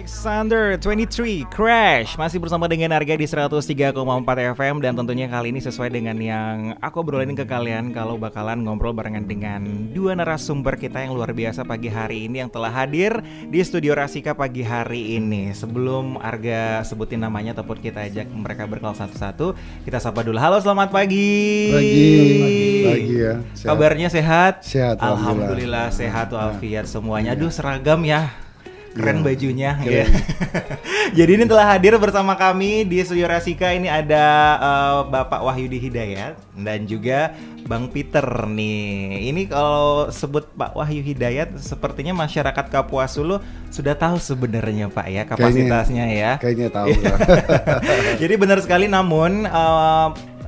Alexander 23 Crash masih bersama dengan Arga di 103,4 FM. Dan tentunya kali ini sesuai dengan yang aku obrolin ke kalian, kalau bakalan ngobrol barengan dengan dua narasumber kita yang luar biasa pagi hari ini, yang telah hadir di studio Rasika pagi hari ini. Sebelum Arga sebutin namanya ataupun kita ajak mereka berkenalan satu-satu, kita sapa dulu. Halo, selamat pagi. Pagi ya. Sehat. Kabarnya sehat? Sehat, Alhamdulillah sehat walafiat semuanya. Aduh, seragam ya. Keren bajunya. Keren. Ya. Jadi ini telah hadir bersama kami di studio Rasika. Ini ada Bapak Wahyudi Hidayat dan juga Bang Peter nih. Ini kalau sebut Pak Wahyu Hidayat, sepertinya masyarakat Kapuasulu sudah tahu sebenarnya Pak ya kapasitasnya Kayaknya tahu. Jadi benar sekali, namun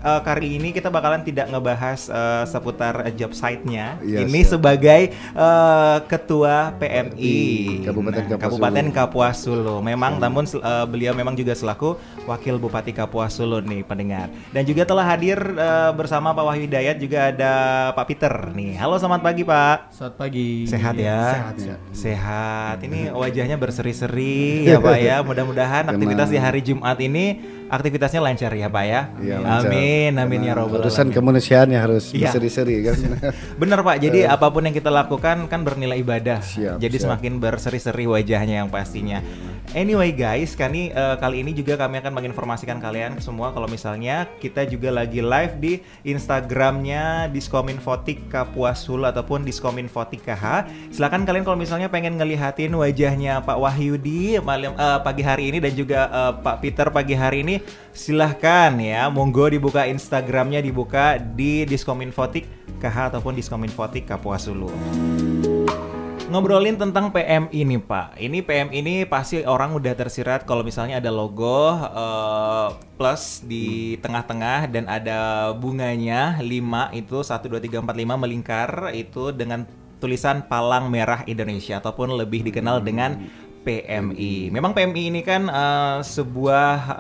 kali ini kita bakalan tidak ngebahas seputar job site-nya. Yes, ini sebagai ketua PMI Kabupaten Kapuasulu. Memang namun beliau memang juga selaku wakil Bupati Kapuasulu nih pendengar. Dan juga telah hadir bersama Pak Wahyu Hidayat juga ada Pak Peter nih. Halo, selamat pagi Pak. Selamat pagi. Sehat ya? Sehat. Sehat. Ini wajahnya berseri-seri ya Pak ya. Mudah-mudahan aktivitas di hari Jumat ini aktivitasnya lancar ya Pak ya. Iya, amin ya robbal alamin. Urusan kemanusiaan ya harus berseri-seri kan. Bener Pak. Jadi apapun yang kita lakukan kan bernilai ibadah. Jadi siap. semakin berseri-seri wajahnya yang pastinya. Anyway guys, kali ini juga kami akan menginformasikan kalian semua kalau misalnya kita juga lagi live di Instagramnya Diskominfotik Kapuasulu ataupun Diskominfotik KH. Silakan kalian kalau misalnya pengen ngelihatin wajahnya Pak Wahyudi pagi hari ini dan juga Pak Peter pagi hari ini, silahkan ya, monggo dibuka Instagramnya, dibuka di Diskominfotik KH ataupun Diskominfotik Kapuasulu. Ngobrolin tentang PMI nih Pak. Ini PMI ini pasti orang udah tersirat kalau misalnya ada logo plus di tengah-tengah dan ada bunganya 5 itu 1 2 3 4 5 melingkar itu dengan tulisan Palang Merah Indonesia ataupun lebih dikenal dengan PMI. Memang PMI ini kan sebuah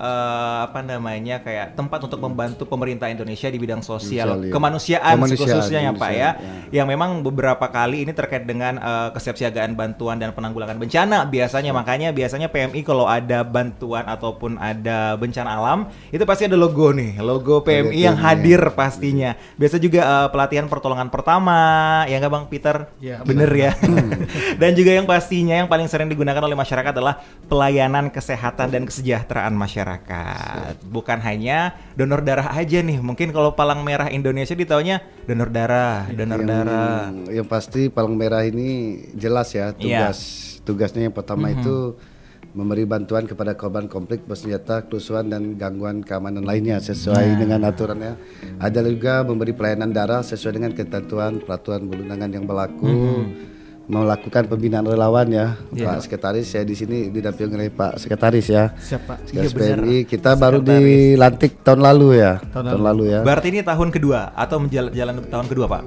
kayak tempat untuk membantu pemerintah Indonesia di bidang sosial, kemanusiaan khususnya ya Pak ya. Yang memang beberapa kali ini terkait dengan kesiapsiagaan bantuan dan penanggulangan bencana biasanya. Makanya biasanya PMI kalau ada bantuan ataupun ada bencana alam itu pasti ada logo nih, logo PMI yang hadir pastinya. Biasa juga pelatihan pertolongan pertama, ya nggak Bang Peter? Ya, bener ya. Dan juga yang pastinya yang paling sering digunakan oleh masyarakat adalah pelayanan kesehatan dan kesejahteraan masyarakat. Bukan hanya donor darah aja nih. Mungkin kalau Palang Merah Indonesia ditaunya donor darah. Yang pasti Palang Merah ini jelas ya tugasnya yang pertama itu memberi bantuan kepada korban konflik bersenjata, kerusuhan dan gangguan keamanan lainnya sesuai dengan aturannya. Ada juga memberi pelayanan darah sesuai dengan ketentuan peraturan perundangan yang berlaku. Melakukan pembinaan relawan ya, Pak Sekretaris. Saya di sini didampingi oleh Pak Sekretaris ya. Siapa? Sekretaris PMI. Kita baru dilantik tahun lalu ya. Tahun lalu ya. Berarti ini tahun kedua atau menjalan tahun kedua Pak?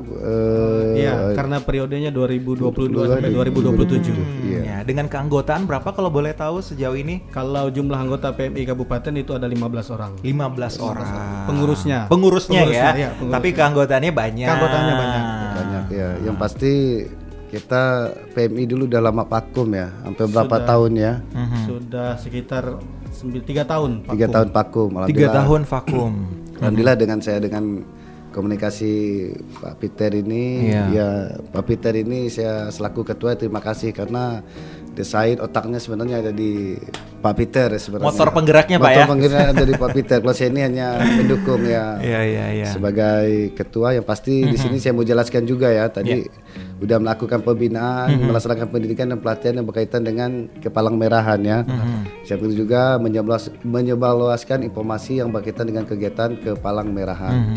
Iya, karena periodenya 2022 sampai 2027. Ya, dengan keanggotaan berapa kalau boleh tahu sejauh ini? Kalau jumlah anggota PMI kabupaten itu ada 15 orang. 15 orang. Pengurusnya ya. Pengurusnya. Tapi keanggotaannya banyak. Banyak ya. Yang pasti kita PMI dulu udah lama vakum ya, hampir berapa tahun ya? Sudah sekitar 3 tahun vakum. 3 tahun vakum. 3 tahun vakum. Alhamdulillah dengan komunikasi Pak Peter ini, ya Pak Peter ini saya selaku ketua terima kasih karena desain otaknya sebenarnya ada di Pak Peter sebenarnya. Motor penggeraknya Pak ya? Motor penggeraknya ada di Pak Peter. Kalau saya ini hanya mendukung ya. Sebagai ketua yang pasti di sini saya mau jelaskan juga ya. Tadi udah melakukan pembinaan, melaksanakan pendidikan dan pelatihan yang berkaitan dengan Kepalang Merahan ya. Saya juga menyebarluaskan informasi yang berkaitan dengan kegiatan Kepalang Merahan.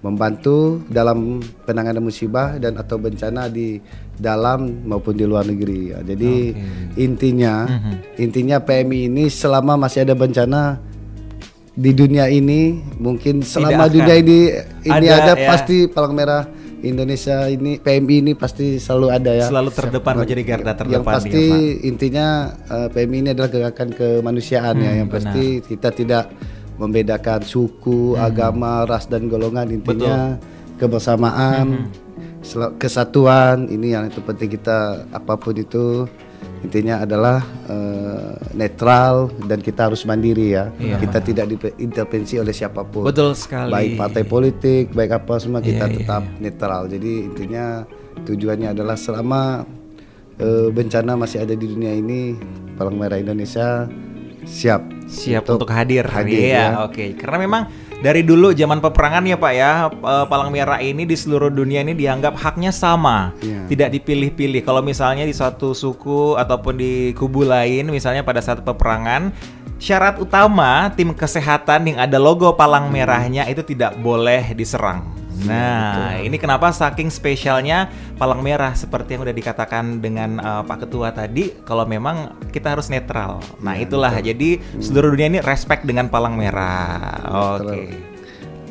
Membantu dalam penanganan musibah dan atau bencana di dalam maupun di luar negeri. Ya. Jadi intinya PMI ini selama masih ada bencana di dunia ini, mungkin selama dunia ini ada pasti Palang Merah Indonesia ini, PMI ini pasti selalu ada ya. Selalu terdepan, menjadi garda terdepan. Yang pasti intinya PMI ini adalah gerakan kemanusiaan ya. Yang pasti kita tidak membedakan suku, agama, ras dan golongan. Intinya kebersamaan, kesatuan, ini yang itu penting kita apapun itu. Intinya adalah netral dan kita harus mandiri ya. Kita tidak diintervensi oleh siapapun. Betul sekali. Baik partai politik, baik apa semua kita tetap netral. Jadi intinya tujuannya adalah selama bencana masih ada di dunia ini, Palang Merah Indonesia siap untuk hadir ya. Oke. Karena memang dari dulu zaman peperangan ya Pak ya, Palang Merah ini di seluruh dunia ini dianggap haknya sama, tidak dipilih-pilih. Kalau misalnya di suatu suku ataupun di kubu lain, misalnya pada saat peperangan, syarat utama tim kesehatan yang ada logo Palang Merahnya itu tidak boleh diserang. Nah, ini kenapa saking spesialnya Palang Merah seperti yang udah dikatakan dengan Pak Ketua tadi, kalau memang kita harus netral. Nah, itulah jadi seluruh dunia ini respect dengan Palang Merah. Oke.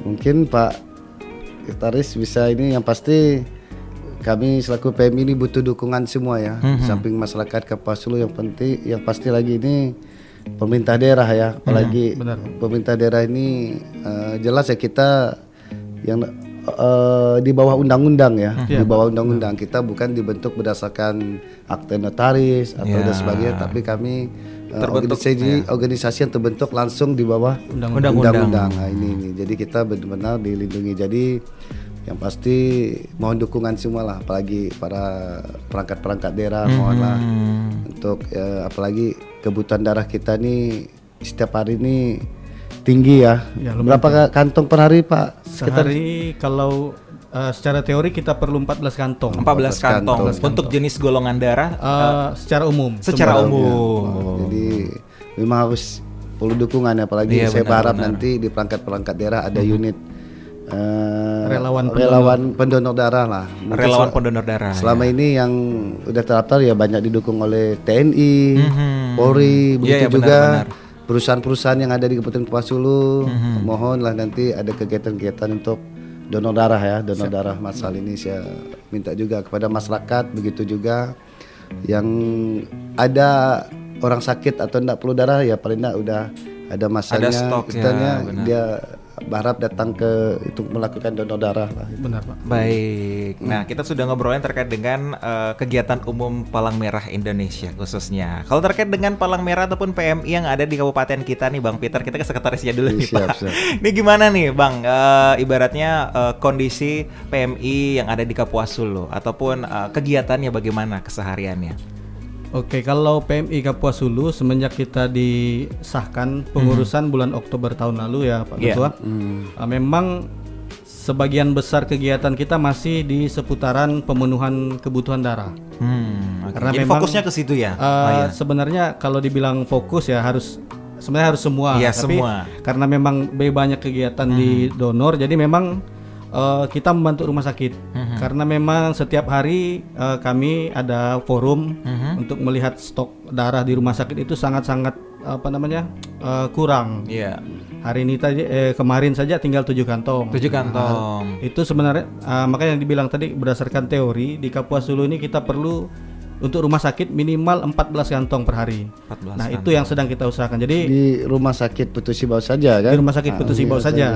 Mungkin Pak Gitaris bisa ini, yang pasti kami selaku PMI ini butuh dukungan semua ya. Samping masyarakat Kapuas Hulu, yang pasti lagi ini pemerintah daerah ya. Apalagi pemerintah daerah ini jelas ya kita yang di bawah undang-undang ya, di bawah undang-undang. Kita bukan dibentuk berdasarkan akte notaris atau dan sebagainya, tapi kami organisasi yang terbentuk langsung di bawah undang-undang. Nah, ini jadi kita benar-benar dilindungi. Jadi yang pasti mohon dukungan semua lah, apalagi para perangkat-perangkat daerah, mohonlah untuk apalagi kebutuhan darah kita nih setiap hari ini tinggi ya. Berapa kantong per hari Pak? Sehari kalau secara teori kita perlu 14 kantong. 14 kantong. Untuk jenis golongan darah secara umum. Jadi memang harus perlu dukungan, apalagi saya berharap nanti di perangkat-perangkat daerah ada unit relawan pendonor darah lah. Relawan pendonor darah. Selama ini yang udah terdaftar ya banyak didukung oleh TNI, Polri, begitu juga. Perusahaan-perusahaan yang ada di Kabupaten Kapuas Hulu, mohonlah nanti ada kegiatan-kegiatan untuk donor darah ya, donor darah massal ini. Saya minta juga kepada masyarakat, begitu juga yang ada orang sakit atau tidak perlu darah ya, paling tidak udah ada masanya, ada stok dia berharap datang ke itu melakukan donor darah lah. Benar Pak. Baik. Nah, kita sudah ngobrolin terkait dengan kegiatan umum Palang Merah Indonesia khususnya. Kalau terkait dengan Palang Merah ataupun PMI yang ada di kabupaten kita nih Bang Peter, kita ke sekretarisnya dulu nih Pak. Ini gimana nih Bang, ibaratnya kondisi PMI yang ada di Kapuas Hulu ataupun kegiatannya bagaimana kesehariannya? Oke, kalau PMI Kapuas Hulu semenjak kita disahkan pengurusan bulan Oktober tahun lalu ya Pak Ketua, memang sebagian besar kegiatan kita masih di seputaran pemenuhan kebutuhan darah. Karena jadi memang fokusnya ke situ ya. Sebenarnya kalau dibilang fokus ya sebenarnya harus semua. Iya, tapi semua. Karena memang banyak kegiatan di donor, jadi memang kita membantu rumah sakit karena memang setiap hari kami ada forum untuk melihat stok darah di rumah sakit itu sangat-sangat kurang. Hari ini tadi kemarin saja tinggal 7 kantong. 7 kantong. Itu sebenarnya makanya yang dibilang tadi berdasarkan teori di Kapuas Hulu ini kita perlu untuk rumah sakit minimal 14 kantong per hari. 14 nah, kantong. Itu yang sedang kita usahakan. Jadi di rumah sakit Putu Sibau saja kan? Di rumah sakit Putu Sibau saja.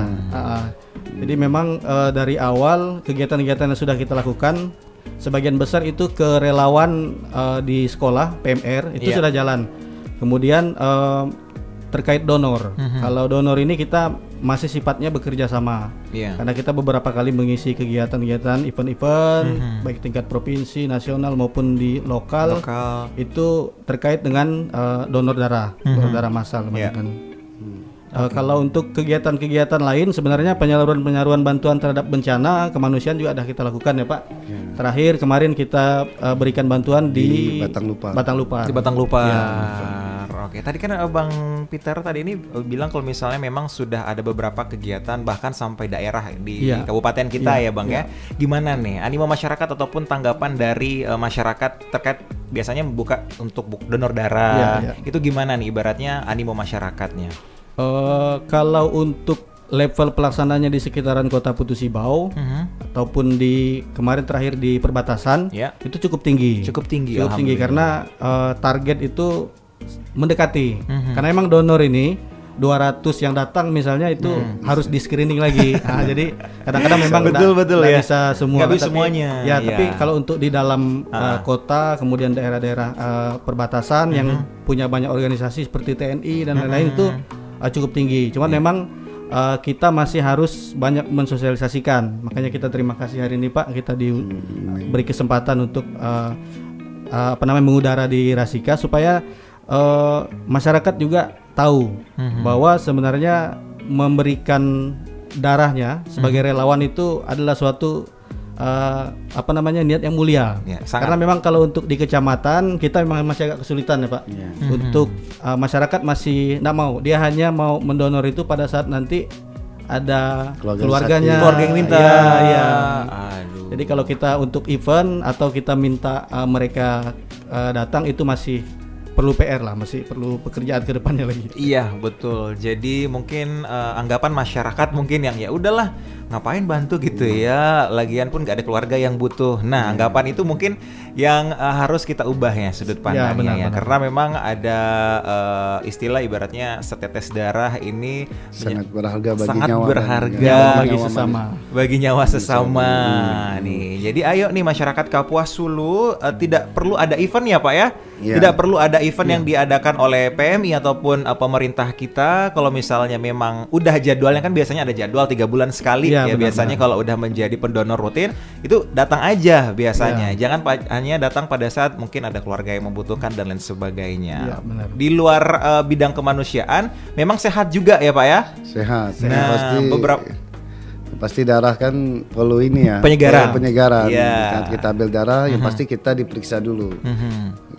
Jadi memang dari awal kegiatan-kegiatan yang sudah kita lakukan sebagian besar itu ke relawan di sekolah PMR itu sudah jalan. Kemudian terkait donor. Kalau donor ini kita masih sifatnya bekerja sama. Karena kita beberapa kali mengisi kegiatan-kegiatan event-event baik tingkat provinsi, nasional maupun di lokal. Itu terkait dengan donor darah, donor darah massal. Kalau untuk kegiatan-kegiatan lain sebenarnya penyaluran bantuan terhadap bencana kemanusiaan juga ada kita lakukan ya Pak. Terakhir kemarin kita berikan bantuan di Batang Lupar. Di Batang Lupar. Oke, tadi kan Bang Peter tadi ini bilang kalau misalnya memang sudah ada beberapa kegiatan bahkan sampai daerah di kabupaten kita ya Bang ya. Gimana nih animo masyarakat ataupun tanggapan dari masyarakat terkait biasanya membuka untuk donor darah. Itu gimana nih ibaratnya animo masyarakatnya? Kalau untuk level pelaksananya di sekitaran kota Putu Sibau ataupun di kemarin terakhir di perbatasan itu cukup tinggi. Cukup tinggi karena target itu mendekati. Karena emang donor ini 200 yang datang misalnya itu harus di screening lagi. Nah, jadi kadang-kadang memang betul ya. Bisa semua. Nggak bisa semuanya. Ya, tapi kalau untuk di dalam kota, kemudian daerah-daerah perbatasan yang punya banyak organisasi seperti TNI dan lain-lain itu cukup tinggi. Cuman memang kita masih harus banyak mensosialisasikan. Makanya kita terima kasih hari ini Pak, kita diberi kesempatan untuk mengudara di Rasika supaya masyarakat juga tahu bahwa sebenarnya memberikan darahnya sebagai relawan itu adalah suatu niat yang mulia. Karena memang kalau untuk di kecamatan kita memang masih agak kesulitan ya Pak. Untuk masyarakat masih tidak mau, dia hanya mau mendonor itu pada saat nanti ada keluarganya, keluarga yang minta. Ya. Jadi kalau kita untuk event atau kita minta mereka datang itu masih perlu PR lah, masih perlu pekerjaan ke depannya lagi. Iya, betul. Jadi mungkin anggapan masyarakat mungkin yang ya udahlah, ngapain bantu gitu ya, lagian pun gak ada keluarga yang butuh. Nah, anggapan itu mungkin yang harus kita ubah ya sudut pandangnya ya. Karena memang ada istilah ibaratnya setetes darah ini sangat berharga bagi sangat nyawa, berharga bagi sesama. Bagi nyawa sesama nih. Jadi ayo nih masyarakat Kapuas Hulu, tidak perlu ada event ya Pak ya. Tidak perlu ada event yang diadakan oleh PMI ataupun pemerintah kita. Kalau misalnya memang udah jadwalnya, kan biasanya ada jadwal 3 bulan sekali ya biasanya. Kalau udah menjadi pendonor rutin itu datang aja biasanya. Jangan hanya datang pada saat mungkin ada keluarga yang membutuhkan dan lain sebagainya. Di luar bidang kemanusiaan memang sehat juga ya Pak ya. Sehat. Nah, pasti darah kan perlu ini ya, penyegaran. Saat kita ambil darah yang pasti kita diperiksa dulu.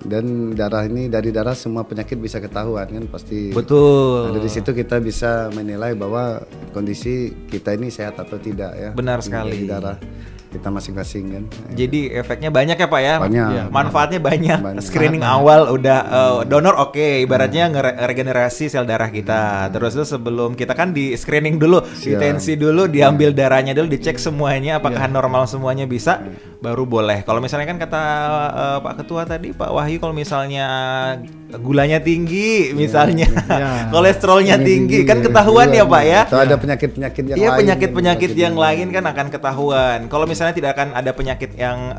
Dan darah ini, dari darah semua penyakit bisa ketahuan kan pasti. Betul. Nah, dari situ kita bisa menilai bahwa kondisi kita ini sehat atau tidak ya. Benar sekali. Dari darah kita masing-masing kan. Jadi efeknya banyak ya Pak ya. Banyak. Manfaatnya banyak. Screening awal udah donor ibaratnya regenerasi sel darah kita. Terus sebelum kita kan di screening dulu, ditensi dulu, diambil darahnya dulu, dicek semuanya apakah normal semuanya bisa, baru boleh. Kalau misalnya kan kata Pak Ketua tadi, Pak Wahyu, kalau misalnya gulanya tinggi misalnya, kolesterolnya tinggi kan ketahuan ya Pak ya. Atau ada penyakit-penyakit yang lain. Iya, penyakit-penyakit yang lain kan akan ketahuan. Kalau misalnya tidak akan ada penyakit yang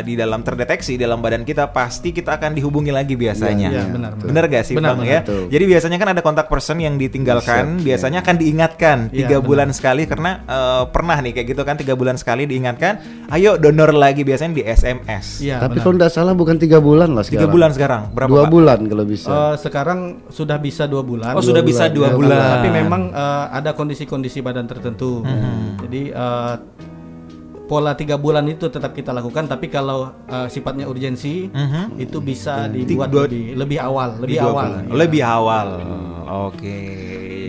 di dalam terdeteksi dalam badan kita, pasti kita akan dihubungi lagi biasanya. Benar gak sih Bang ya? Betul. Jadi biasanya kan ada kontak person yang ditinggalkan, biasanya akan diingatkan 3 bulan sekali, karena pernah nih kayak gitu kan, 3 bulan sekali diingatkan, ayo donor lagi, biasanya di SMS. Tapi kalau tidak salah bukan 3 bulan lah sekarang. 3 bulan sekarang. Berapa 2 Pak? bulan kalau bisa. Sekarang sudah bisa 2 bulan. Oh, sudah bisa 2 bulan. Tapi memang ada kondisi-kondisi badan tertentu. Jadi pola 3 bulan itu tetap kita lakukan, tapi kalau sifatnya urgensi itu bisa dibuat lebih awal. Lebih awal. Oke.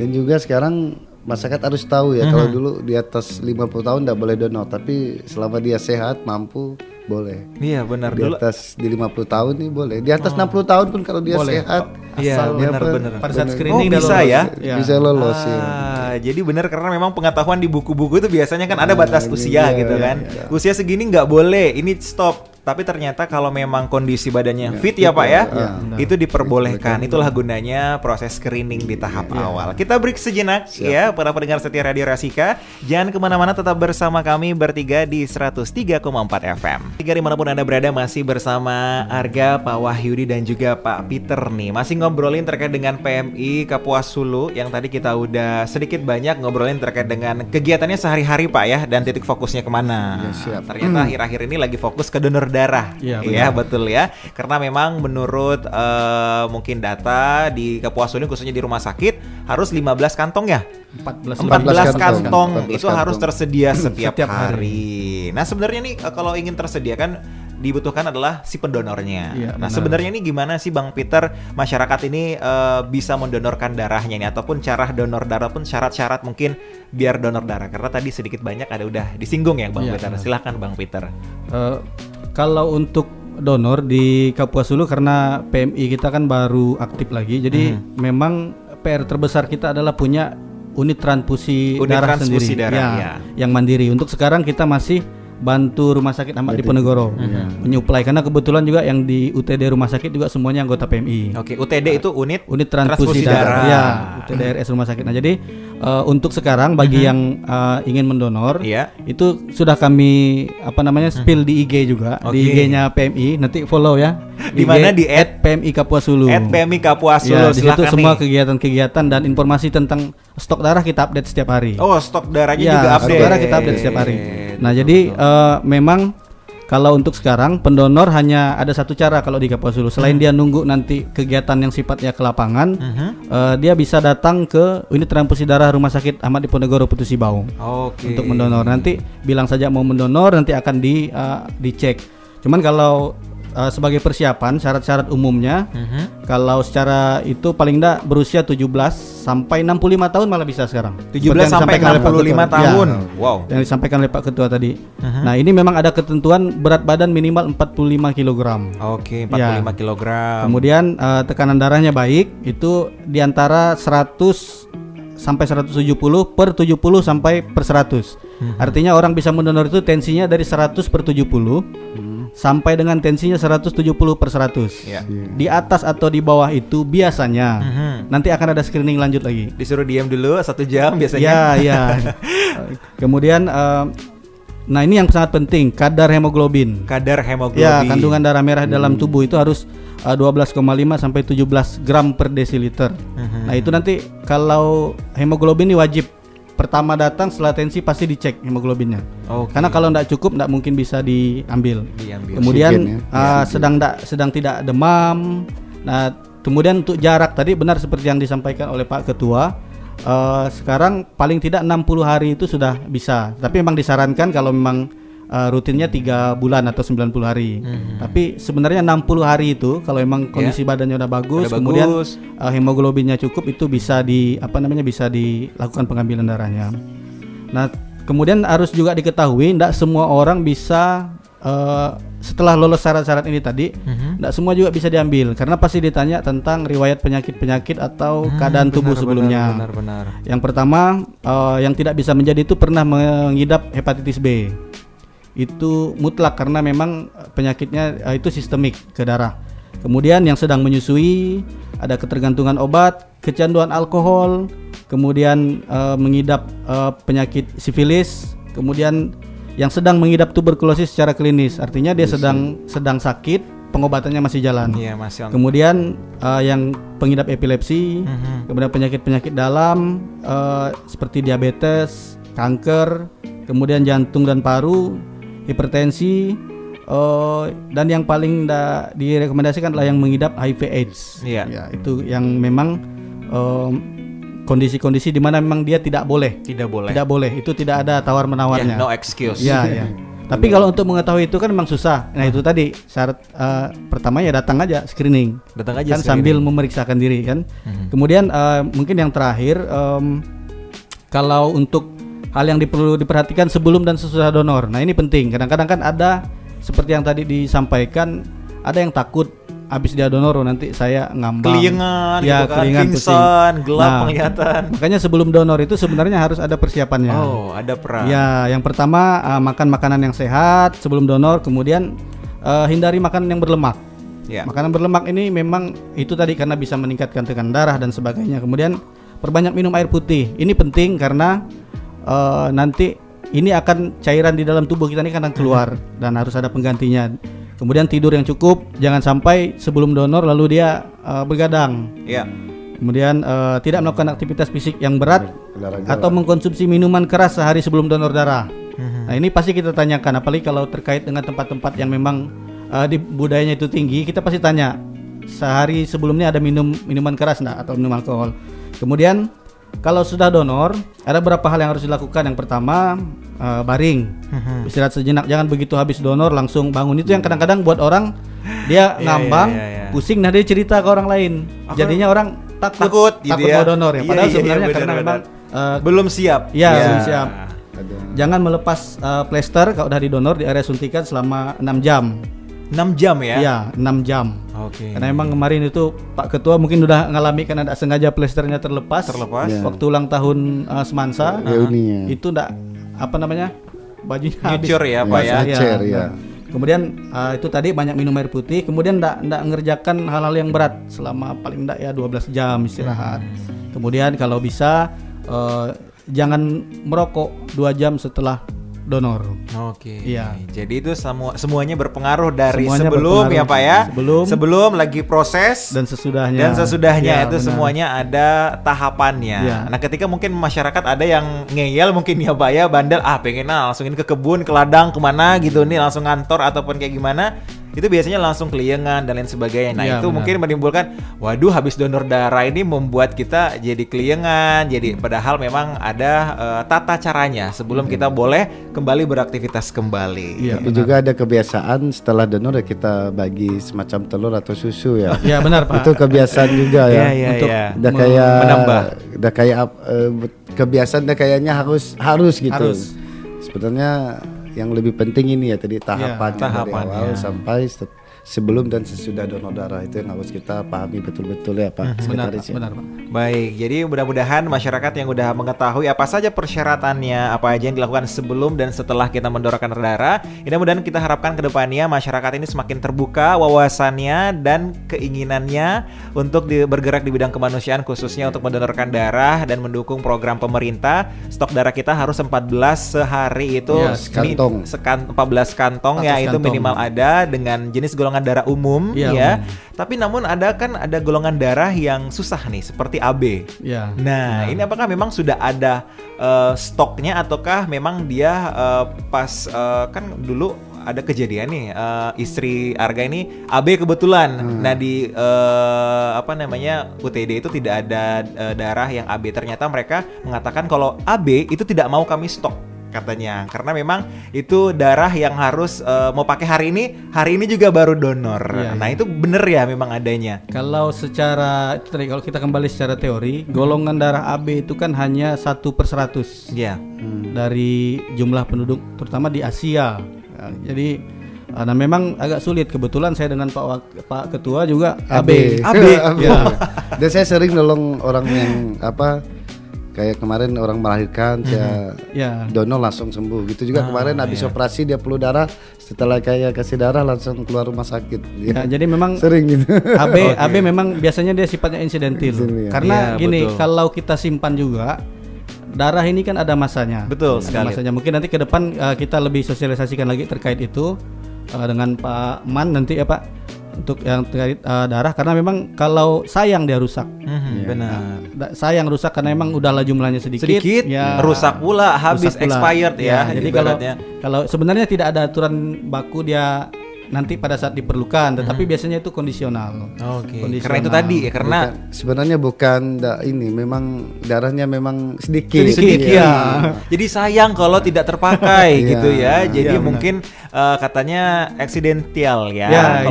Dan juga sekarang masyarakat harus tahu ya, kalau dulu di atas 50 tahun tidak boleh donor, tapi selama dia sehat, mampu, boleh. Iya benar. Di atas di 50 tahun nih boleh. Di atas 60 tahun pun kalau dia sehat. Iya benar. Pada saat screening bisa ya. Bisa lolos ya. Jadi benar, karena memang pengetahuan di buku-buku itu biasanya kan ada batas usia gitu kan. Usia segini nggak boleh, ini stop. Tapi ternyata kalau memang kondisi badannya fit ya Pak ya, itu diperbolehkan. Itulah gunanya proses screening di tahap awal. Kita break sejenak ya para pendengar setia Radio Rasika. Jangan kemana-mana, tetap bersama kami bertiga di 103,4 FM. Tiga dimanapun Anda berada, masih bersama Arga, Pak Wahyudi dan juga Pak Peter nih. Masih ngobrolin terkait dengan PMI Kapuas Hulu, yang tadi kita udah sedikit banyak ngobrolin terkait dengan kegiatannya sehari-hari Pak ya, dan titik fokusnya kemana. Ternyata akhir-akhir ini lagi fokus ke donor darah. Iya betul ya. Karena memang menurut mungkin data di Kapuas Hulu, khususnya di rumah sakit, harus 15 kantong ya. 14 kantong itu harus tersedia setiap hari. Nah sebenarnya nih kalau ingin tersedia kan dibutuhkan adalah si pendonornya. Nah sebenarnya ini gimana sih Bang Peter, masyarakat ini bisa mendonorkan darahnya nih, ataupun cara donor darah pun syarat-syarat mungkin biar donor darah, karena tadi sedikit banyak ada udah disinggung ya Bang Peter. Silahkan Bang Peter. Kalau untuk donor di Kapuas Hulu, karena PMI kita kan baru aktif lagi, jadi memang PR terbesar kita adalah punya unit transfusi darah sendiri, yang mandiri. Untuk sekarang kita masih bantu Rumah Sakit Ahmad Diponegoro menyuplai, karena kebetulan juga yang di UTD Rumah Sakit juga semuanya anggota PMI. Oke, UTD itu unit transfusi darah. Ya, UTD RS Rumah Sakit. Nah, jadi untuk sekarang bagi yang ingin mendonor, itu sudah kami spill di IG juga, di IG-nya PMI. Nanti follow ya. Di mana di @PMI Kapuasulu. @PMI Kapuasulu. Ya, di situ semua kegiatan-kegiatan dan informasi tentang stok darah kita update setiap hari. Oh, stok darahnya juga update. Stok darah kita update setiap hari. Nah, jadi memang kalau untuk sekarang pendonor hanya ada satu cara kalau di Kapuasulu. Selain dia nunggu nanti kegiatan yang sifatnya ke lapangan, dia bisa datang ke unit transfusi darah Rumah Sakit Ahmad Diponegoro Putu Sibau untuk mendonor. Nanti bilang saja mau mendonor, nanti akan dicek. Cuman kalau sebagai persiapan syarat-syarat umumnya, kalau secara itu paling enggak berusia 17 sampai 65 tahun malah bisa sekarang. 17 sampai 65 tahun. Ya, wow. Yang disampaikan oleh Pak Ketua tadi. Nah, ini memang ada ketentuan berat badan minimal 45 kg. Oke, 45 kg. Kemudian tekanan darahnya baik, itu di antara 100 sampai 170 per 70 sampai per 100. Artinya orang bisa mendonor itu tensinya dari 100 per 70 sampai dengan tensinya 170 per 100. Di atas atau di bawah itu biasanya nanti akan ada screening lanjut lagi. Disuruh diam dulu 1 jam biasanya. Ya. Kemudian nah ini yang sangat penting, kadar hemoglobin. Ya, kandungan darah merah dalam tubuh itu harus 12,5 sampai 17 gram per desiliter. Nah, itu nanti kalau hemoglobin ini wajib pertama datang setelah tensi pasti dicek hemoglobinnya. Karena kalau tidak cukup tidak mungkin bisa diambil. Kemudian sedang tidak demam. Nah, kemudian untuk jarak tadi benar seperti yang disampaikan oleh Pak Ketua. Sekarang paling tidak 60 hari itu sudah bisa. Tapi memang disarankan kalau memang rutinnya 3 bulan atau 90 hari. Tapi sebenarnya 60 hari itu kalau memang kondisi badannya udah bagus, kemudian hemoglobinnya cukup, itu bisa bisa dilakukan pengambilan darahnya. Nah, kemudian harus juga diketahui tidak semua orang bisa setelah lolos syarat-syarat ini tadi, tidak semua juga bisa diambil karena pasti ditanya tentang riwayat penyakit-penyakit atau keadaan tubuh sebelumnya. Benar. Yang pertama, yang tidak bisa menjadi itu pernah mengidap hepatitis B. Itu mutlak karena memang penyakitnya itu sistemik ke darah. Kemudian yang sedang menyusui, ada ketergantungan obat, kecanduan alkohol, kemudian mengidap penyakit sifilis, kemudian yang sedang mengidap tuberkulosis secara klinis, artinya dia sedang sakit, pengobatannya masih jalan. Kemudian yang pengidap epilepsi, kemudian penyakit-penyakit dalam seperti diabetes, kanker, kemudian jantung dan paru, hipertensi, dan yang paling direkomendasikan adalah yang mengidap HIV/AIDS. Ya, itu yang memang kondisi-kondisi di mana memang dia tidak boleh. Itu tidak ada tawar menawarnya. No excuse. Ya. Tapi kalau untuk mengetahui itu kan memang susah. Nah, itu tadi syarat pertama ya datang aja screening. Sambil memeriksakan diri kan. Kemudian mungkin yang terakhir, kalau untuk hal yang perlu diperhatikan sebelum dan sesudah donor. Nah, ini penting. Kadang-kadang kan ada seperti yang tadi disampaikan, ada yang takut habis dia donor nanti saya ngambang, kelingan, pingsan, gelap penglihatan. Makanya sebelum donor itu sebenarnya harus ada persiapannya. Ada peran. Ya, yang pertama makan makanan yang sehat sebelum donor, kemudian hindari makanan yang berlemak. Makanan berlemak ini memang itu tadi karena bisa meningkatkan tekanan darah dan sebagainya. Kemudian perbanyak minum air putih. Ini penting karena nanti ini akan cairan di dalam tubuh kita ini akan keluar dan harus ada penggantinya. Kemudian tidur yang cukup, jangan sampai sebelum donor lalu dia begadang. Kemudian tidak melakukan aktivitas fisik yang berat atau mengkonsumsi minuman keras sehari sebelum donor darah. Nah, ini pasti kita tanyakan, apalagi kalau terkait dengan tempat-tempat yang memang di budayanya itu tinggi, kita pasti tanya sehari sebelumnya ada minuman keras enggak atau minum alkohol. Kemudian kalau sudah donor, ada beberapa hal yang harus dilakukan. Yang pertama, baring, istirahat sejenak. Jangan begitu habis donor langsung bangun. Itu yang kadang-kadang buat orang dia ngambang, pusing, nah dia cerita ke orang lain. Jadinya orang takut mau donor ya. Padahal sebenarnya karena memang belum siap. Belum siap. Jangan melepas plester kalau udah didonor di area suntikan selama 6 jam. 6 jam ya? Iya, 6 jam. Karena memang kemarin itu Pak Ketua mungkin udah ngalami karena tidak sengaja plesternya terlepas. Waktu ulang tahun Semansa. Itu enggak bajunya nyucur ya Pak ya. Nyucur ya. Kemudian itu tadi banyak minum air putih, kemudian enggak ngerjakan hal-hal yang berat selama paling enggak ya 12 jam istirahat. Kemudian kalau bisa jangan merokok 2 jam setelah donor. Oke. Iya. Jadi itu semuanya berpengaruh dari sebelum ya Pak ya. Sebelum lagi proses dan sesudahnya. Ya, itu benar. Semuanya ada tahapannya. Ya. Nah, ketika mungkin masyarakat ada yang ngeyel mungkin ya Pak ya, bandel pengen langsungin ke kebun, ke ladang kemana gitu nih, langsung ngantor ataupun kayak gimana. Itu biasanya langsung keliengan dan lain sebagainya. Nah itu benar. Mungkin menimbulkan, waduh habis donor darah ini membuat kita jadi keliengan. Jadi padahal memang ada tata caranya sebelum kita boleh kembali beraktivitas kembali. Tapi juga ada kebiasaan setelah donor ya kita bagi semacam telur atau susu ya. Iya benar Pak. Itu kebiasaan juga ya. Untuk udah kayak menambah. Udah kayak kebiasaan udah kayaknya harus gitu. Sebenarnya yang lebih penting ini ya tadi tahapan dari awal sampai sebelum dan sesudah donor darah, itu yang harus kita pahami betul-betul ya Pak Sekretaris. Benar Pak. Baik, jadi mudah-mudahan masyarakat yang udah mengetahui apa saja persyaratannya, apa aja yang dilakukan sebelum dan setelah kita mendonorkan darah. Mudah-mudahan kita harapkan ke depannya masyarakat ini semakin terbuka wawasannya dan keinginannya untuk bergerak di bidang kemanusiaan, khususnya untuk mendonorkan darah dan mendukung program pemerintah. Stok darah kita harus 14 sehari itu sekantong. 14 kantong ya, itu minimal ada dengan jenis golongan darah umum ya. Tapi namun ada golongan darah yang susah nih seperti AB. Ya. Nah, ini apakah memang sudah ada stoknya ataukah memang dia pas kan dulu ada kejadian nih istri Arga ini AB kebetulan. Nah di UTD itu tidak ada darah yang AB. Ternyata mereka mengatakan kalau AB itu tidak mau kami stok katanya, karena memang itu darah yang harus mau pakai hari ini juga baru donor. Nah itu bener ya memang adanya. Kalau secara itu tadi, kalau kita kembali secara teori, golongan darah AB itu kan hanya 1/100 dari jumlah penduduk, terutama di Asia. Jadi nah memang agak sulit. Kebetulan saya dengan Pak Ketua juga AB. Ya. Dan saya sering nolong orang yang kayak kemarin orang melahirkan saya donor langsung sembuh gitu juga. Kemarin habis operasi dia perlu darah, setelah kayak kasih darah langsung keluar rumah sakit jadi memang sering gitu. AB memang biasanya dia sifatnya insidentil karena gini, kalau kita simpan juga darah ini kan ada masanya. Betul sekali. Masanya mungkin nanti ke depan kita lebih sosialisasikan lagi terkait itu dengan Pak Man nanti ya Pak, untuk yang terkait darah, karena memang kalau sayang dia rusak. Benar. Sayang rusak karena memang udahlah jumlahnya sedikit ya, rusak pula, habis expired ya. Jadi kalau sebenarnya tidak ada aturan baku dia nanti pada saat diperlukan, tetapi biasanya itu kondisional. Karena itu tadi ya, karena sebenarnya bukan ini memang darahnya memang sedikit ya. Jadi sayang kalau tidak terpakai gitu ya. Jadi mungkin katanya accidental ya.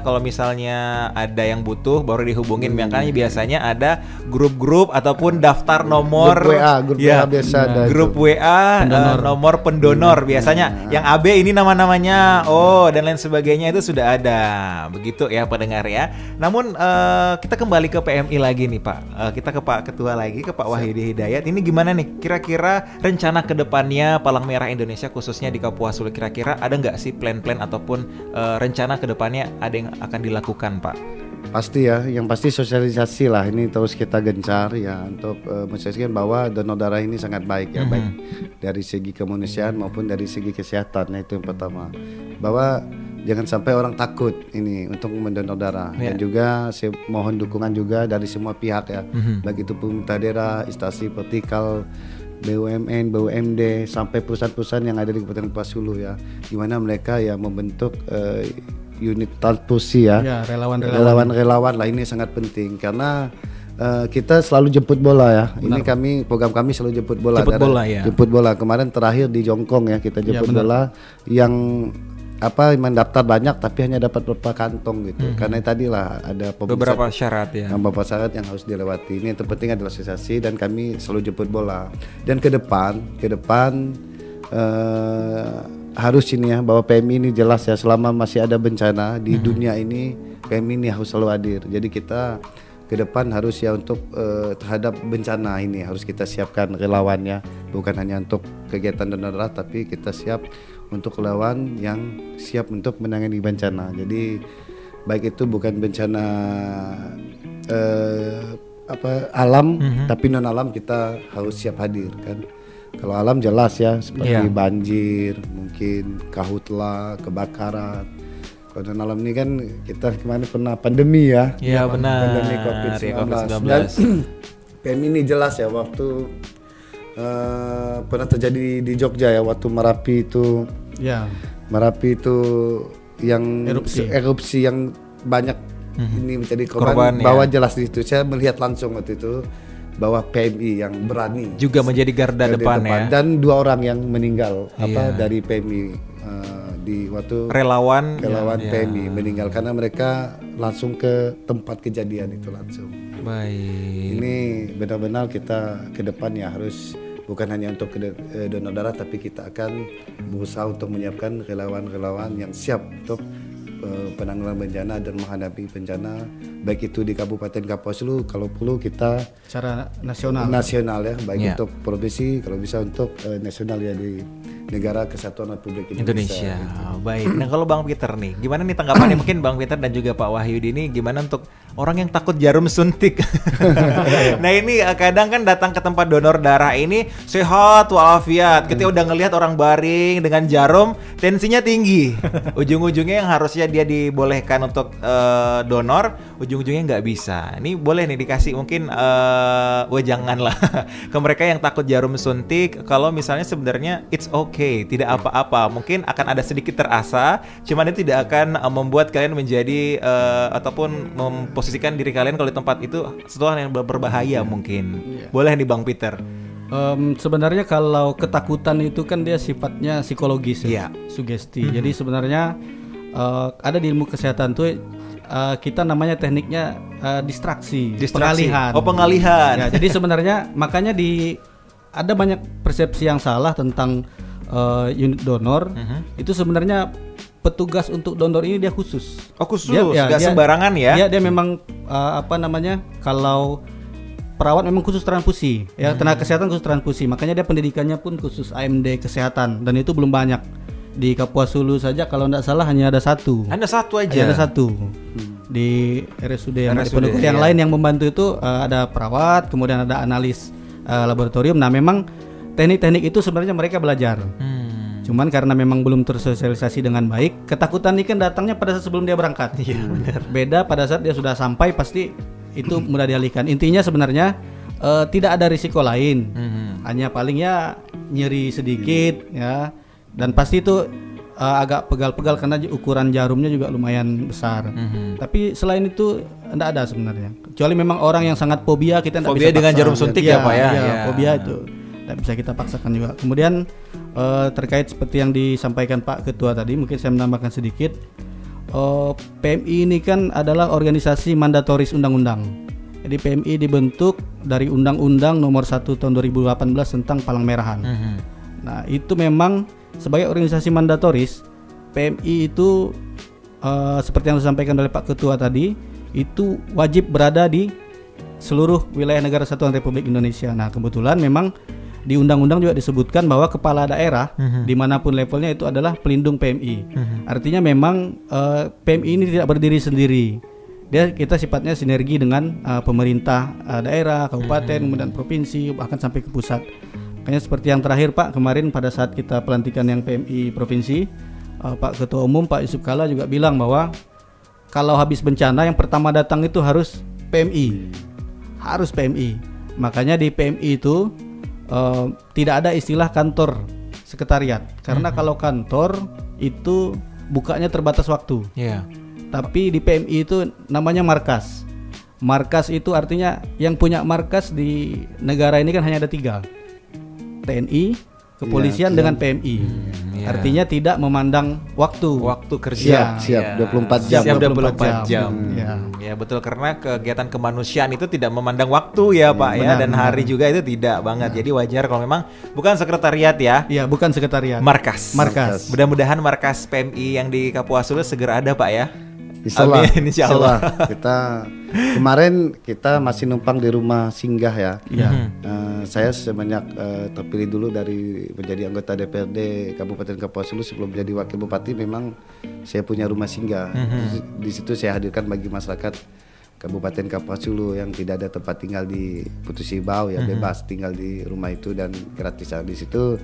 Kalau misalnya ada yang butuh baru dihubungin. Makanya biasanya ada grup-grup ataupun daftar nomor grup WA biasa ada grup WA nomor pendonor biasanya. Yang AB ini nama-namanya dan lain sebagainya itu sudah ada, begitu ya pendengar ya. Namun kita kembali ke PMI lagi nih Pak. Kita ke Pak Ketua lagi, ke Pak Wahyudi Hidayat. Ini gimana nih kira-kira rencana kedepannya Palang Merah Indonesia khususnya di Kapuasulu, kira-kira ada nggak sih plan-plan ataupun rencana kedepannya ada yang akan dilakukan Pak? Pasti ya, yang pasti sosialisasi lah ini terus kita gencar ya untuk mensosialisasikan bahwa donor darah ini sangat baik ya, baik dari segi kemanusiaan maupun dari segi kesehatan. Nah itu yang pertama, bahwa jangan sampai orang takut ini untuk mendonor darah. Dan juga saya mohon dukungan juga dari semua pihak ya, baik itu pemerintah daerah, instansi vertikal, BUMN, BUMD, sampai perusahaan-perusahaan yang ada di Kabupaten Kapuasulu ya, di mana mereka ya membentuk unit transfusi ya, relawan lah. Ini sangat penting karena kita selalu jemput bola ya. Benar. Ini program kami selalu jemput bola. Jemput bola. Kemarin terakhir di Jongkong ya, kita jemput bola yang mendaftar banyak tapi hanya dapat beberapa kantong gitu. Karena tadilah ada beberapa syarat ya. Beberapa syarat yang harus dilewati. Ini yang terpenting adalah sosialisasi dan kami selalu jemput bola. Dan ke depan harus ini ya, bahwa PMI ini jelas ya, selama masih ada bencana di dunia ini, PMI ini harus selalu hadir. Jadi kita ke depan harus ya untuk terhadap bencana ini harus kita siapkan relawannya bukan hanya untuk kegiatan donor darah, tapi kita siap untuk relawan yang siap untuk menangani bencana. Jadi baik itu bukan bencana alam, tapi non alam kita harus siap hadir kan. Kalau alam jelas ya, seperti banjir, mungkin karhutla, kebakaran. Kalau non alam ini kan kita kemarin pernah pandemi ya. Iya benar. Pandemi COVID-19. Dan PM ini jelas ya, waktu pernah terjadi di Jogja ya, waktu Merapi itu. Ya. Merapi itu yang erupsi yang banyak ini menjadi korban bahwa jelas di situ. Saya melihat langsung waktu itu bahwa PMI yang berani juga menjadi garda depan ya, dan 2 orang yang meninggal dari PMI di waktu relawan PMI meninggal karena mereka langsung ke tempat kejadian itu langsung. Baik. Ini benar-benar kita ke depan ya harus bukan hanya untuk donor darah, tapi kita akan berusaha untuk menyiapkan relawan-relawan yang siap untuk penanggulangan bencana dan menghadapi bencana, baik itu di Kabupaten Kapuas Hulu, kalau perlu kita secara nasional ya, baik untuk provinsi, kalau bisa untuk nasional ya di Negara Kesatuan Republik Indonesia. Baik. Nah kalau Bang Peter nih, gimana nih tanggapannya mungkin Bang Peter dan juga Pak Wahyudi ini, gimana untuk orang yang takut jarum suntik? Nah ini kadang kan datang ke tempat donor darah ini sehat walafiat, ketika udah ngelihat orang baring dengan jarum, tensinya tinggi, ujung-ujungnya yang harusnya dia dibolehkan untuk donor, ujung-ujungnya nggak bisa. Ini boleh nih dikasih mungkin, janganlah ke mereka yang takut jarum suntik. Kalau misalnya sebenarnya it's okay, tidak apa-apa, mungkin akan ada sedikit terasa, cuman itu tidak akan membuat kalian menjadi ataupun memposisikan diri kalian kalau di tempat itu sesuatu yang berbahaya mungkin. Boleh nih Bang Peter. Sebenarnya kalau ketakutan itu kan dia sifatnya psikologis ya, sugesti. Jadi sebenarnya ada di ilmu kesehatan tuh kita namanya tekniknya distraksi. Pengalihan. Oh, pengalihan. Ya, jadi sebenarnya makanya ada banyak persepsi yang salah tentang unit donor. Itu sebenarnya petugas untuk donor ini dia khusus. Oh khusus, nggak sembarangan ya? Dia memang kalau perawat memang khusus transfusi, ya tenaga kesehatan khusus transfusi. Makanya dia pendidikannya pun khusus AMD kesehatan, dan itu belum banyak. Di Kapuas Hulu saja kalau tidak salah hanya ada satu. Ada satu aja. Ada satu. Di RSUD yang lain yang membantu itu ada perawat, kemudian ada analis laboratorium. Nah memang teknik-teknik itu sebenarnya mereka belajar. Cuman karena memang belum tersosialisasi dengan baik, ketakutan ini kan datangnya pada saat sebelum dia berangkat. Iya benar. Beda pada saat dia sudah sampai, pasti itu mudah dialihkan. Intinya sebenarnya tidak ada risiko lain. Hanya palingnya nyeri sedikit ya. Dan pasti itu agak pegal-pegal karena ukuran jarumnya juga lumayan besar. Tapi selain itu tidak ada sebenarnya. Kecuali memang orang yang sangat fobia, kita tidak bisa paksa dengan jarum suntik ya Pak ya. Fobia itu tidak bisa kita paksakan juga. Kemudian terkait seperti yang disampaikan Pak Ketua tadi, mungkin saya menambahkan sedikit. PMI ini kan adalah organisasi mandatoris undang-undang. Jadi PMI dibentuk dari Undang-Undang Nomor 1 Tahun 2018 tentang Palang Merahan. Nah itu memang sebagai organisasi mandatoris, PMI itu seperti yang disampaikan oleh Pak Ketua tadi, itu wajib berada di seluruh wilayah Negara Kesatuan Republik Indonesia. Nah kebetulan memang di undang-undang juga disebutkan bahwa kepala daerah dimanapun levelnya itu adalah pelindung PMI. Artinya memang PMI ini tidak berdiri sendiri. Kita sifatnya sinergi dengan pemerintah daerah, kabupaten, kemudian provinsi, bahkan sampai ke pusat. Makanya seperti yang terakhir Pak, kemarin pada saat kita pelantikan yang PMI provinsi, Pak Ketua Umum Pak Yusuf Kalla juga bilang bahwa kalau habis bencana yang pertama datang itu harus PMI. Harus PMI. Makanya di PMI itu tidak ada istilah kantor sekretariat. Karena kalau kantor itu bukanya terbatas waktu. Tapi di PMI itu namanya markas. Markas itu artinya yang punya markas di negara ini kan hanya ada 3. TNI, kepolisian dengan PMI. Artinya tidak memandang waktu kerja. Siap 24 jam. Siap 24 jam. Ya betul, karena kegiatan kemanusiaan itu tidak memandang waktu ya Pak ya, dan hari juga itu tidak banget. Jadi wajar kalau memang bukan sekretariat ya. Iya, bukan sekretariat. Markas. Mudah-mudahan markas PMI yang di Kapuas Hulu segera ada Pak ya. Insyaallah. Insya Allah. Kita kemarin kita masih numpang di rumah singgah ya. Saya semenjak terpilih dulu dari menjadi anggota DPRD Kabupaten Kapuas Hulu sebelum menjadi wakil bupati, memang saya punya rumah singgah. Di situ saya hadirkan bagi masyarakat Kabupaten Kapuas Hulu yang tidak ada tempat tinggal di Putus Ibau ya, bebas tinggal di rumah itu dan gratis. Di situ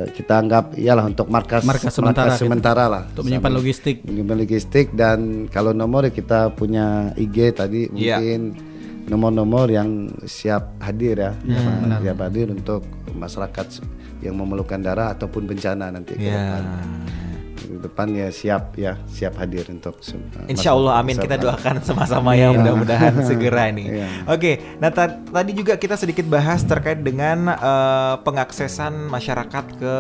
kita anggap iyalah untuk markas sementara lah untuk menyimpan logistik dan kalau nomor kita punya IG tadi mungkin nomor-nomor yang siap hadir ya, siap hadir untuk masyarakat yang memerlukan darah ataupun bencana nanti ke depan ya siap hadir untuk Insya Allah, amin, kita doakan sama-sama ya, mudah-mudahan segera nih. Oke, nah tadi juga kita sedikit bahas terkait dengan pengaksesan masyarakat ke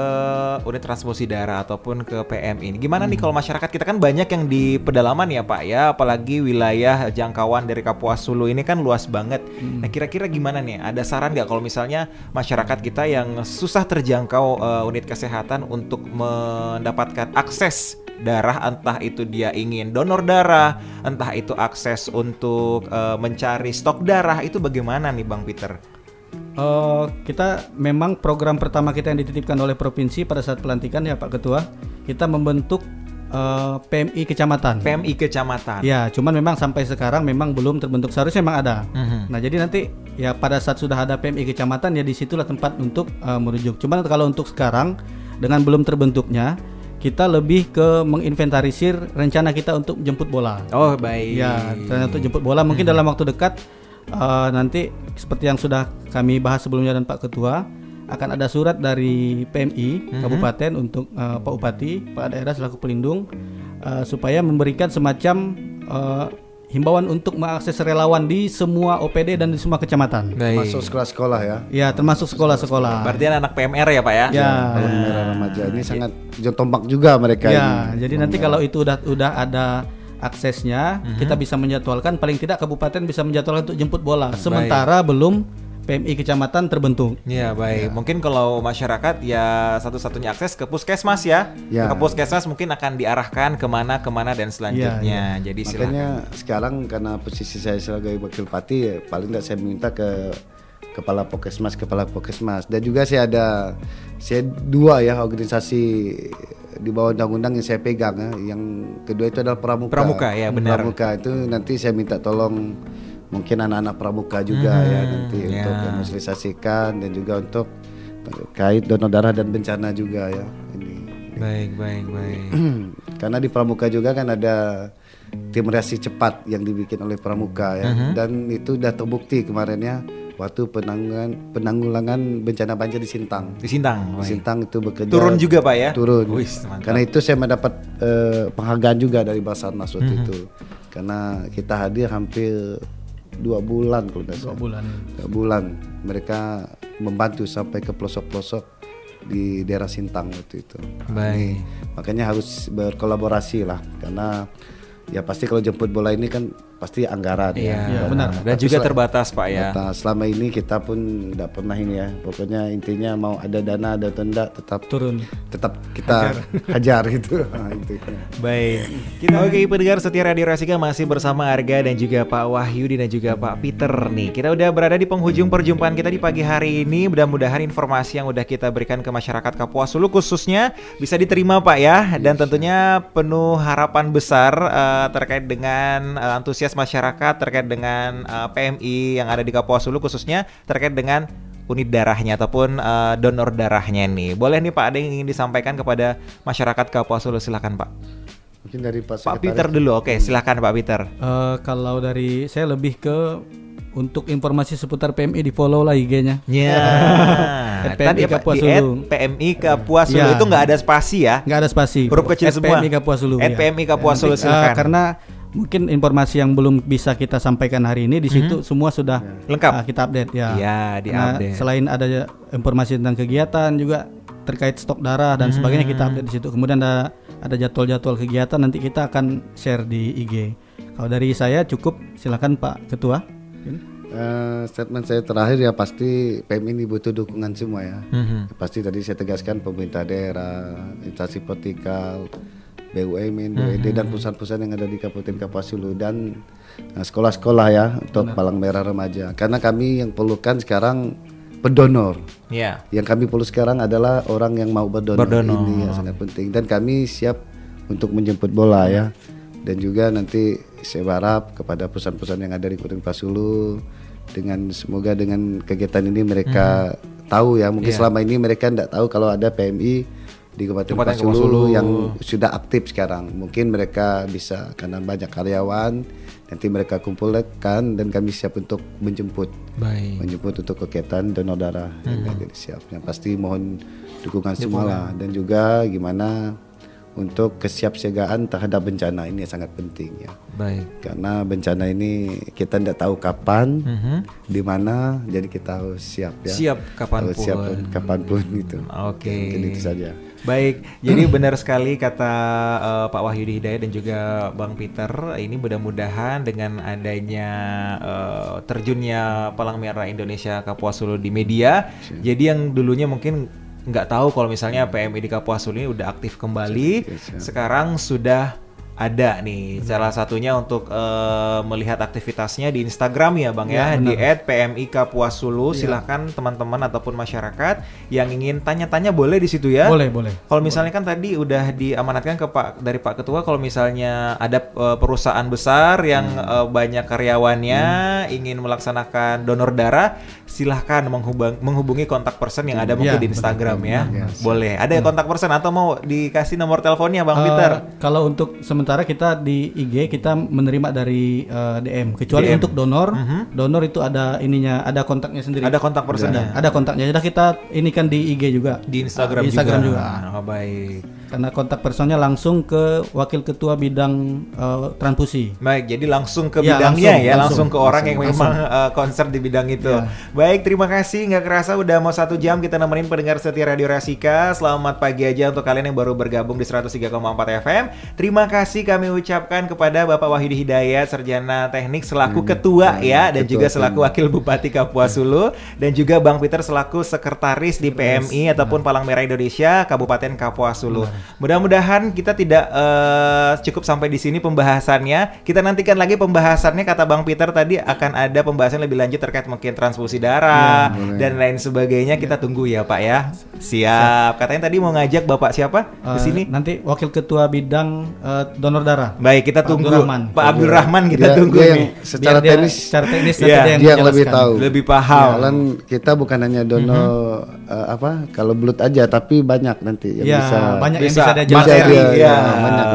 unit transfusi darah ataupun ke PMI ini. Gimana nih kalau masyarakat kita kan banyak yang di pedalaman ya Pak ya, apalagi wilayah jangkauan dari Kapuas Hulu ini kan luas banget. Nah kira-kira gimana nih, ada saran nggak kalau misalnya masyarakat kita yang susah terjangkau unit kesehatan untuk mendapatkan akses darah, entah itu dia ingin donor darah, entah itu akses untuk mencari stok darah, itu bagaimana nih Bang Peter? Kita memang program pertama kita yang dititipkan oleh provinsi pada saat pelantikan ya Pak Ketua, kita membentuk PMI kecamatan. PMI kecamatan. Ya, cuman memang sampai sekarang memang belum terbentuk, seharusnya memang ada. Nah jadi nanti ya pada saat sudah ada PMI kecamatan ya disitulah tempat untuk merujuk. Cuman kalau untuk sekarang dengan belum terbentuknya, kita lebih ke menginventarisir rencana kita untuk jemput bola. Oh baik. Ya, rencana untuk jemput bola mungkin dalam waktu dekat nanti seperti yang sudah kami bahas sebelumnya dan Pak Ketua, akan ada surat dari PMI Kabupaten untuk Pak Bupati, Pak Daerah selaku pelindung supaya memberikan semacam himbauan untuk mengakses relawan di semua OPD dan di semua kecamatan. Termasuk sekolah-sekolah ya. Ya, termasuk sekolah-sekolah. Berarti anak PMR ya Pak ya? Ya. Kalau merah remaja ini sangat tombak juga mereka ya, ini. Jadi nanti kalau itu udah ada aksesnya, kita bisa menjadwalkan, paling tidak kabupaten bisa menjadwalkan untuk jemput bola. Sementara belum PMI kecamatan terbentuk. Ya baik, mungkin kalau masyarakat ya satu-satunya akses ke puskesmas ya. Ke puskesmas mungkin akan diarahkan kemana dan selanjutnya. Jadi makanya silakan. Sekarang karena posisi saya sebagai wakil bupati ya, paling tidak saya minta ke kepala Pokesmas dan juga saya dua ya organisasi di bawah undang-undang yang saya pegang ya. Yang kedua itu adalah Pramuka ya, benar. Pramuka itu nanti saya minta tolong mungkin anak-anak Pramuka juga ya nanti untuk mensosialisasikan dan juga untuk terkait donor darah dan bencana juga ya ini. Baik. Karena di Pramuka juga kan ada tim reaksi cepat yang dibikin oleh Pramuka ya dan itu sudah terbukti kemarin ya waktu penanggulangan bencana banjir di Sintang. Di Sintang itu bekerja. Turun juga Pak ya? Turun. Karena itu saya mendapat penghargaan juga dari Basarnas waktu itu. Karena kita hadir hampir 2 bulan kalau tidak salah. 2 bulan mereka membantu sampai ke pelosok-pelosok di daerah Sintang waktu itu. Baik. Makanya harus berkolaborasi lah karena ya pasti kalau jemput bola ini kan pasti anggaran ya benar. Dan juga terbatas Pak ya. Selama ini kita pun tidak pernah ini ya. Pokoknya intinya mau ada dana ada tenda tetap kita hajar gitu. Baik. Oke, pendengar setia Radio Rasika masih bersama Arga dan juga Pak Wahyudi dan juga Pak Peter nih. Kita udah berada di penghujung perjumpaan kita di pagi hari ini. Mudah-mudahan informasi yang udah kita berikan ke masyarakat Kapuas Hulu khususnya bisa diterima Pak ya. Dan tentunya penuh harapan besar terkait dengan antusias masyarakat terkait dengan PMI yang ada di Kapuas Hulu khususnya terkait dengan unit darahnya ataupun donor darahnya nih. Boleh nih Pak, ada yang ingin disampaikan kepada masyarakat Kapuas Hulu, silakan Pak. Mungkin dari Pak Peter dulu. Oke, silakan Pak Peter. Kalau dari saya lebih ke untuk informasi seputar PMI di follow lah IG-nya. Tadi Kapuas Hulu. PMI Kapuas Hulu itu nggak ada spasi ya? Nggak ada spasi. Huruf kecil semua. PMI Kapuas Hulu. PMI Kapuas Hulu silakan. Karena mungkin informasi yang belum bisa kita sampaikan hari ini di situ semua sudah lengkap kita update ya. Iya, diupdate. Selain ada informasi tentang kegiatan juga terkait stok darah dan sebagainya kita update di situ. Kemudian ada jadwal-jadwal kegiatan nanti kita akan share di IG. Kalau dari saya cukup, silakan Pak Ketua. Statement saya terakhir ya pasti PMI ini butuh dukungan semua ya. Pasti tadi saya tegaskan pemerintah daerah, instansi vertikal, BUMN, BUMD dan perusahaan-perusahaan yang ada di Kabupaten Kapuas Hulu dan sekolah-sekolah ya untuk Palang Merah Remaja. Karena kami yang perlukan sekarang pendonor. Yang kami perlu sekarang adalah orang yang mau berdonor. Ini yang sangat penting dan kami siap untuk menjemput bola ya. Dan juga nanti saya berharap kepada perusahaan-perusahaan yang ada di Kabupaten Kapuas Hulu semoga dengan kegiatan ini mereka tahu ya, mungkin selama ini mereka tidak tahu kalau ada PMI di Kabupaten Kapuas Hulu yang sudah aktif sekarang. Mungkin mereka bisa karena banyak karyawan, nanti mereka kumpulkan dan kami siap untuk menjemput untuk kegiatan donor darah. Jadi siap. Yang pasti mohon dukungan semua lah dan juga gimana untuk kesiapsiagaan terhadap bencana ini sangat penting ya. Karena bencana ini kita tidak tahu kapan, di mana, jadi kita harus siap ya. Siap kapanpun gitu. Mungkin itu saja. Baik, jadi benar sekali kata Pak Wahyudi Hidayat dan juga Bang Peter. Ini mudah-mudahan dengan adanya terjunnya Palang Merah Indonesia Kapuas Hulu di media, jadi yang dulunya mungkin nggak tahu kalau misalnya PMI di Kapuas Hulu ini udah aktif kembali, sekarang sudah ada nih salah satunya untuk melihat aktivitasnya di Instagram ya Bang ya, di @PMI Kapuas Hulu. Silahkan teman-teman ataupun masyarakat yang ingin tanya-tanya boleh di situ ya. Boleh. Kalau misalnya kan tadi udah diamanatkan ke dari Pak Ketua, kalau misalnya ada perusahaan besar yang banyak karyawannya ingin melaksanakan donor darah, silahkan menghubungi kontak person yang ada mungkin di Instagram ya. Boleh. Ada kontak person atau mau dikasih nomor teleponnya Bang Peter? Kalau untuk sementara kita di IG kita menerima dari DM. Kecuali untuk donor, donor itu ada ada kontaknya sendiri. Ada kontak personnya. Ada kontaknya. Sudah kita ini kan di IG juga. Di Instagram juga. Oh, baik. Karena kontak personnya langsung ke Wakil Ketua Bidang Transfusi. Baik, jadi langsung ke bidangnya langsung ke orang yang memang concern di bidang itu. Baik, terima kasih. Nggak kerasa udah mau 1 jam kita nemenin pendengar setia Radio Rasika. Selamat pagi aja untuk kalian yang baru bergabung di 103,4 FM. Terima kasih kami ucapkan kepada Bapak Wahyudi Hidayat, Sarjana Teknik selaku Ketua dan juga selaku Wakil Bupati Kapuas Hulu, dan juga Bang Peter selaku Sekretaris di PMI ataupun Palang Merah Indonesia Kabupaten Kapuas Hulu. Mudah-mudahan kita tidak cukup sampai di sini pembahasannya. Kita nantikan lagi pembahasannya, kata Bang Peter tadi akan ada pembahasan lebih lanjut terkait mungkin transfusi darah dan lain sebagainya. Kita tunggu ya Pak ya. Siap. Katanya tadi mau ngajak Bapak siapa ke sini? Nanti Wakil Ketua Bidang donor darah. Baik, kita tunggu Pak Abdul Rahman, kita tunggu nih. Secara teknis dia yang lebih tahu, lebih paham. Jalan kita bukan hanya donor kalau blood aja, tapi banyak nanti yang bisa banyak bisa dia materi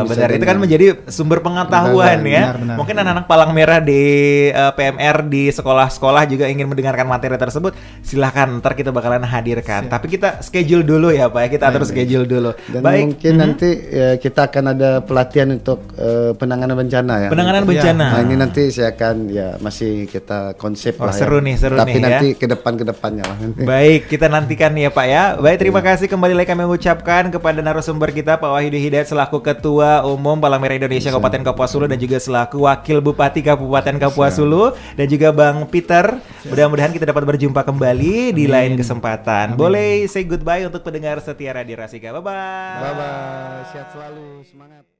benar. Itu kan menjadi sumber pengetahuan ya. Benar. Mungkin anak-anak Palang Merah di PMR di sekolah-sekolah juga ingin mendengarkan materi tersebut. Silahkan, ntar kita bakalan hadirkan. Tapi kita schedule dulu ya Pak. Kita atur schedule dulu. Dan mungkin nanti kita akan ada pelatihan untuk penanganan bencana ya. Penanganan bencana. Nah, ini nanti saya akan masih kita konsep lah seru nih. Tapi nanti ke depannya lah. Baik, kita nantikan ya Pak ya. Baik, terima kasih kembali lagi kami ucapkan kepada narasumber kita Pak Wahyudi Hidayat selaku Ketua Umum Palang Merah Indonesia Kabupaten Kapuas Hulu dan juga selaku Wakil Bupati Kabupaten Kapuas Hulu, dan juga Bang Peter. Mudah-mudahan kita dapat berjumpa kembali di lain kesempatan. Boleh say goodbye untuk pendengar setia Radio Rasika. Bye-bye. Bye-bye. Sehat selalu. Semangat.